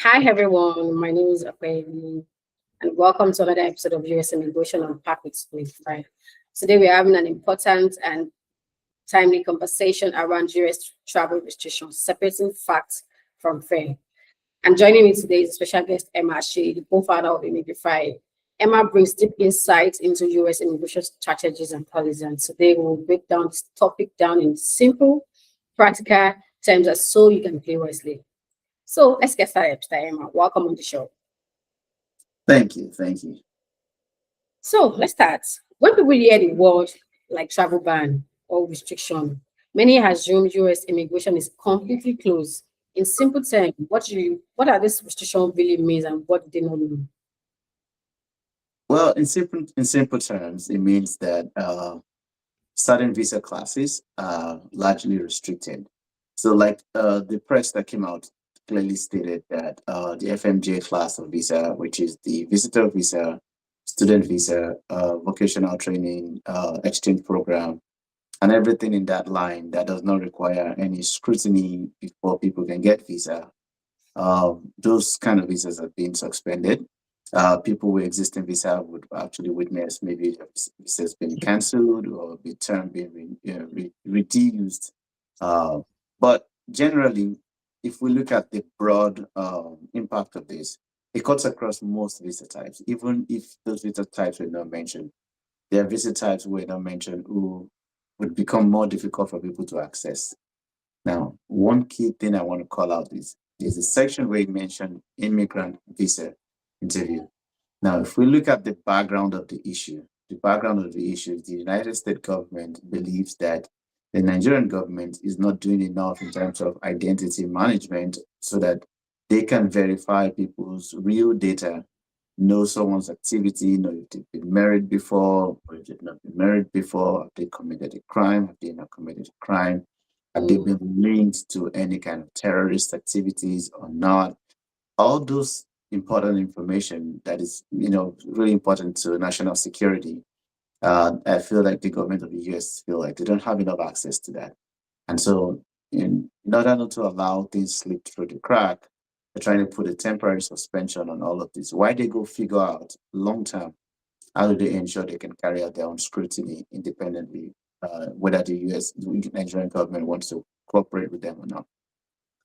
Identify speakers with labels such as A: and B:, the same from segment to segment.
A: Hi everyone, my name is Akwe, and welcome to another episode of US Immigration Unpacked with Immigify. Today we're having an important and timely conversation around US travel restrictions, separating fact from fair. And joining me today is special guest Emma Shea, the co-founder of Immigify. Emma brings deep insights into US immigration strategies and policies, and today we'll break down this topic down in simple, practical terms so you can play wisely. So let's get started, Mr. Emma. Welcome on the show.
B: Thank you. Thank you.
A: So let's start. When people hear the word like travel ban or restriction, many assume US immigration is completely closed. In simple terms, what are these restrictions really means and what do they not mean?
B: Well, in simple terms, it means that certain visa classes are largely restricted. So, like the press that came out clearly stated that the FMJ class of visa, which is the visitor visa, student visa, vocational training, exchange program, and everything in that line that does not require any scrutiny before people can get visa, those kind of visas have been suspended. People with existing visa would actually witness maybe the visa has been cancelled or the term being reduced. Uh, but generally, if we look at the broad impact of this, it cuts across most visa types, even if those visa types were not mentioned. There are visa types were not mentioned who would become more difficult for people to access. Now, one key thing I want to call out is there's a section where it mentioned immigrant visa interview. Now, if we look at the background of the issue is the United States government believes that the Nigerian government is not doing enough in terms of identity management so that they can verify people's real data, know someone's activity, know if they've been married before, or if they've not been married before, have they committed a crime, have they not committed a crime, have they
A: Mm,
B: been linked to any kind of terrorist activities or not? All those important information that is, really important to national security. I feel like the government of the US feel like they don't have enough access to that. And so in order not to allow things slip through the crack, they're trying to put a temporary suspension on all of this. Why they go figure out long term, how do they ensure they can carry out their own scrutiny independently, whether the US, the Nigerian government wants to cooperate with them or not.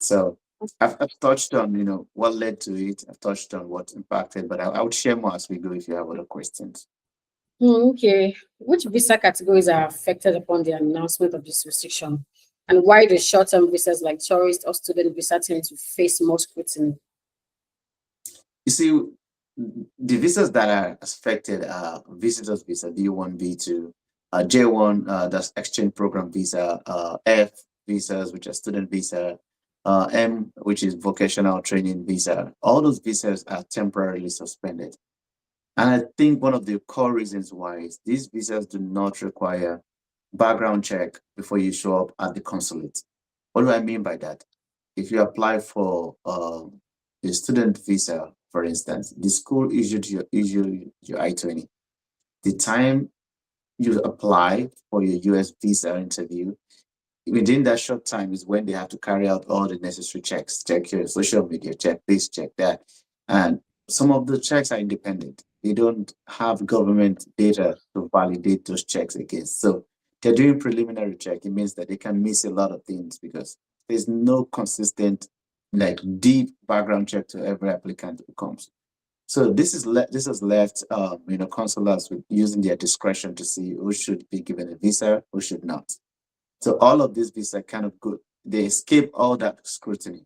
B: So I've touched on, what led to it. I've touched on what impacted, but I would share more as we go if you have other questions.
A: okay. Which visa categories are affected upon the announcement of this restriction? And why do short-term visas like tourist or student visa tend to face more scrutiny?
B: You see, the visas that are affected are visitors visa, B1, B2, J1, that's exchange program visa, F visas, which are student visa, M, which is vocational training visa. All those visas are temporarily suspended. And I think one of the core reasons why is these visas do not require background check before you show up at the consulate. What do I mean by that? If you apply for a student visa, for instance, the school issued your I-20. The time you apply for your US visa interview, within that short time is when they have to carry out all the necessary checks, check your social media, check this, check that. And some of the checks are independent. They don't have government data to validate those checks against. So they're doing preliminary check. It means that they can miss a lot of things because there's no consistent, like deep background check to every applicant who comes. So this has left consulars with using their discretion to see who should be given a visa, who should not. So all of these visas kind of good. They escape all that scrutiny.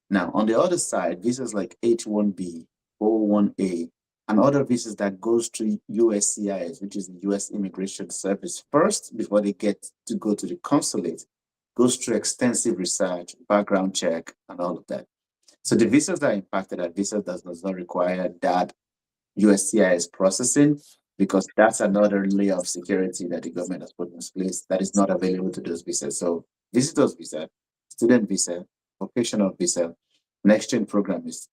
B: Now, on the other side, visas like H-1B, O-1A, and other visas that goes to USCIS, which is the US Immigration Service first before they get to go to the consulate, goes through extensive research, background check, and all of that. So the visas that are impacted are visas that does not require that USCIS processing because that's another layer of security that the government has put in place that is not available to those visas. So visitors visa, student visa, vocational visa, an exchange program is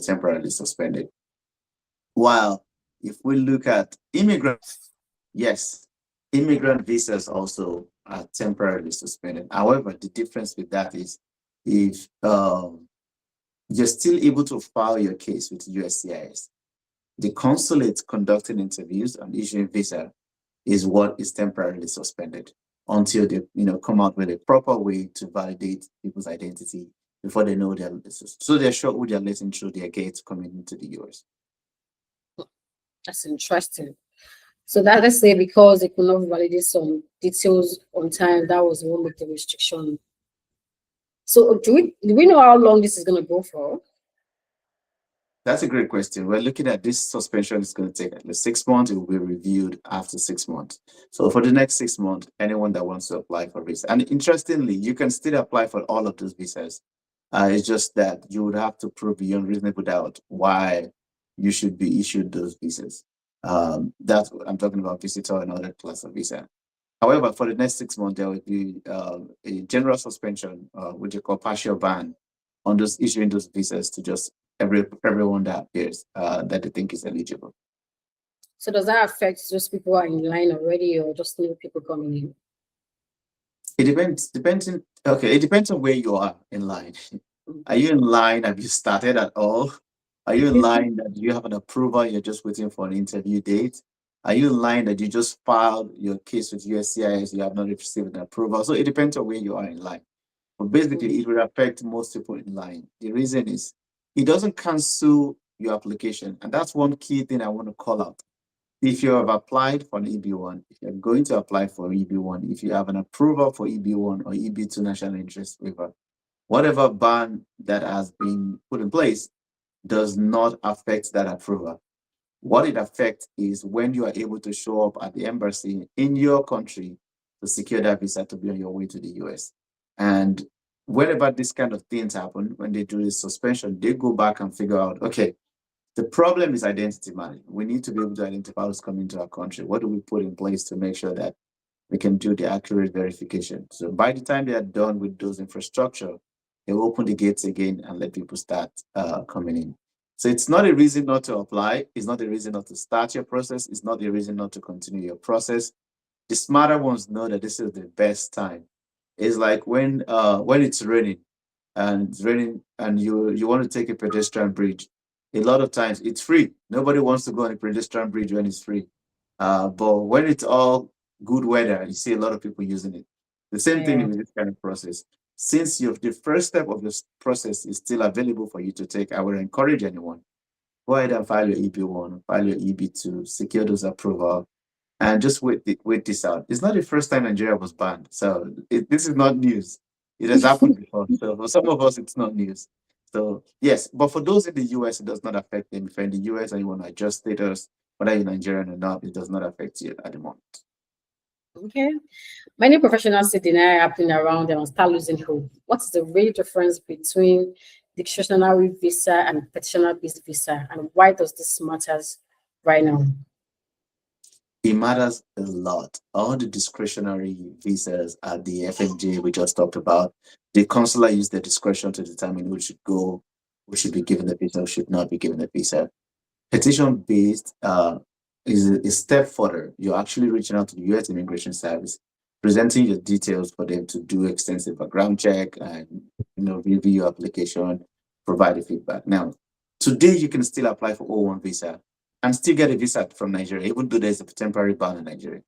B: temporarily suspended. While if we look at immigrant, yes, immigrant visas also are temporarily suspended. However, the difference with that is if you're still able to file your case with USCIS. The consulate conducting interviews and issuing visa is what is temporarily suspended until they come out with a proper way to validate people's identity before they know so they're sure who they're letting through their gates coming into the US.
A: That's interesting. So that, let's say, because they could not validate some details on time, that was one of the restriction. So do we know how long this is going to go for?
B: That's a great question. We're looking at this suspension is going to take at least 6 months. It will be reviewed after 6 months. So for the next 6 months, anyone that wants to apply for visa, and interestingly, you can still apply for all of those visas. It's just that you would have to prove beyond reasonable doubt why you should be issued those visas. That's what I'm talking about, visitor and other class of visa. However, for the next 6 months, there will be a general suspension, which you call partial ban, on those issuing those visas to just everyone that appears that they think is eligible.
A: So does that affect those people who are in line already, or just new people coming in?
B: It depends. It depends on where you are in line. Are you in line? Have you started at all? Are you in line that you have an approval? You're just waiting for an interview date. Are you in line that you just filed your case with USCIS? You have not received an approval. So it depends on where you are in line. But basically, it will affect most people in line. The reason is it doesn't cancel your application. And that's one key thing I want to call out. If you have applied for an EB1, if you're going to apply for EB1, if you have an approval for EB1 or EB2 national interest waiver, whatever ban that has been put in place does not affect that approval. What it affects is when you are able to show up at the embassy in your country to secure that visa to be on your way to the US. And whenever this kind of things happen, when they do this suspension, they go back and figure out, okay, the problem is identity management. We need to be able to identify who's coming to our country. What do we put in place to make sure that we can do the accurate verification? So by the time they are done with those infrastructure, they will open the gates again and let people start coming in. So it's not a reason not to apply. It's not a reason not to start your process. It's not a reason not to continue your process. The smarter ones know that this is the best time. It's like when it's raining and you want to take a pedestrian bridge. A lot of times it's free. Nobody wants to go on a pedestrian bridge when it's free. But when it's all good weather, you see a lot of people using it. The same thing with this kind of process. Since the first step of this process is still available for you to take, I would encourage anyone, go ahead and file your EB1, file your EB2, secure those approval, and just wait this out. It's not the first time Nigeria was banned. So this is not news. It has happened before. So for some of us, it's not news. So yes, but for those in the US, it does not affect them. If you're in the US and you want to adjust status, whether you're Nigerian or not, it does not affect you at the moment.
A: Okay. Many professionals see denial happening around them and start losing hope. What is the real difference between discretionary visa and petitioner-based visa, and why does this matter right now?
B: It matters a lot. All the discretionary visas at the FMJ we just talked about, the consular use their discretion to determine who should go, who should be given the visa, who should not be given the visa. Petition-based is a step further. You're actually reaching out to the US Immigration Service, presenting your details for them to do extensive background check and review your application, provide the feedback. Now, today you can still apply for O1 visa and still get a visa from Nigeria, even though there's a temporary ban in Nigeria.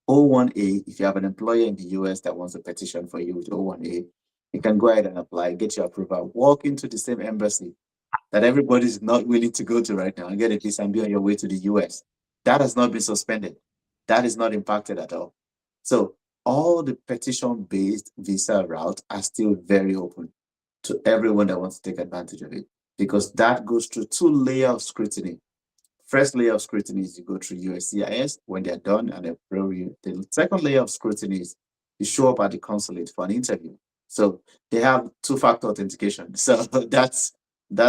B: O1A, if you have an employer in the US that wants a petition for you with O1A, you can go ahead and apply, get your approval, walk into the same embassy that everybody's not willing to go to right now and get a visa and be on your way to the US. That has not been suspended. That is not impacted at all. So all the petition-based visa routes are still very open to everyone that wants to take advantage of it, because that goes through 2 layers of scrutiny. First layer of scrutiny is you go through USCIS when they're done and they approve you. The second layer of scrutiny is you show up at the consulate for an interview. So they have 2-factor authentication. So that's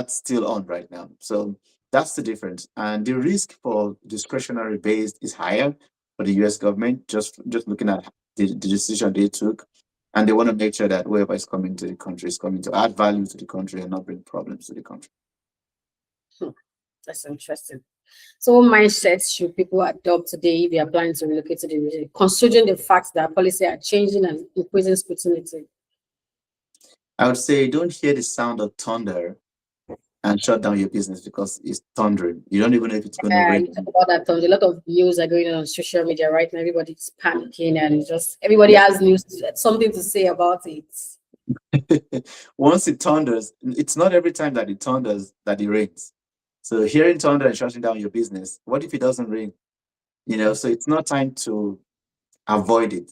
B: still on right now. So that's the difference. And the risk for discretionary based is higher for the US government, just looking at the decision they took. And they want to make sure that whoever is coming to the country is coming to add value to the country and not bring problems to the country.
A: That's interesting. So what mindsets should people adopt today if they are planning to relocate to the region, considering the fact that policies are changing and increasing scrutiny?
B: I would say don't hear the sound of thunder and shut down your business because it's thundering. You don't even know if it's going to
A: Yeah,
B: rain.
A: you talk about that. A lot of news are going on social media right now. Everybody's panicking, and just everybody has news, something to say about it.
B: Once it thunders, it's not every time that it thunders that it rains. So hearing thunder and shutting down your business, what if it doesn't rain? So it's not time to avoid it.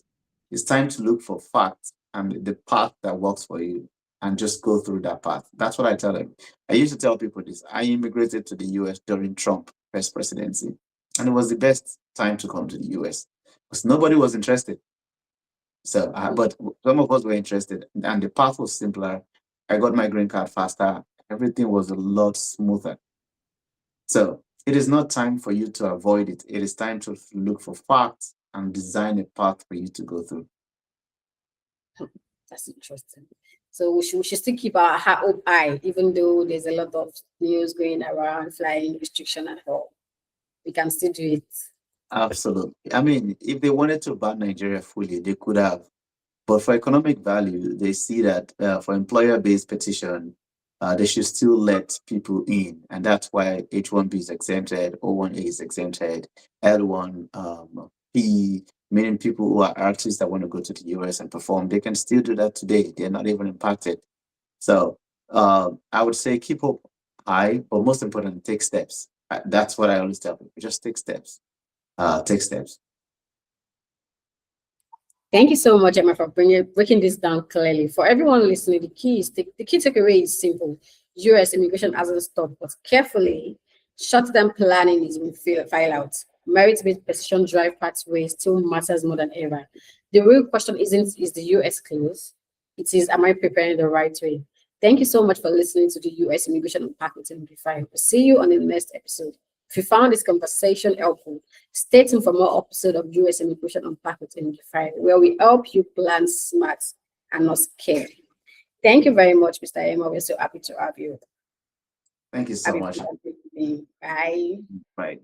B: It's time to look for facts and the path that works for you and just go through that path. That's what I tell them. I used to tell people this. I immigrated to the US during Trump first presidency, and it was the best time to come to the US because nobody was interested. So, but some of us were interested, and the path was simpler. I got my green card faster. Everything was a lot smoother. So it is not time for you to avoid it. It is time to look for facts and design a path for you to go through.
A: That's interesting. So we should still keep our hope high, even though there's a lot of news going around, flying restriction and all. We can still do it.
B: Absolutely. I mean, if they wanted to ban Nigeria fully, they could have. But for economic value, they see that for employer-based petition, they should still let people in. And that's why H-1B is exempted, O-1A is exempted, L-1P, meaning people who are artists that want to go to the US and perform, they can still do that today. They're not even impacted. So I would say keep hope high, but most importantly, take steps. That's what I always tell people. Just take steps. Take steps.
A: Thank you so much, Emma, for breaking this down clearly. For everyone listening, the key takeaway is simple. US immigration hasn't stopped, but carefully, short-term planning is being file out. Merit-based petition drive pathways still matters more than ever. The real question isn't, is the US closed? It is, am I preparing the right way? Thank you so much for listening to the US Immigration Unpacked with Immigify. We'll see you on the next episode. If you found this conversation helpful, stay tuned for more episodes of US Immigration Unpacked with Immigify, where we help you plan smart and not scared. Thank you very much, Mr. Emma. We're so happy to have you.
B: Thank you so much.
A: Bye.
B: Bye.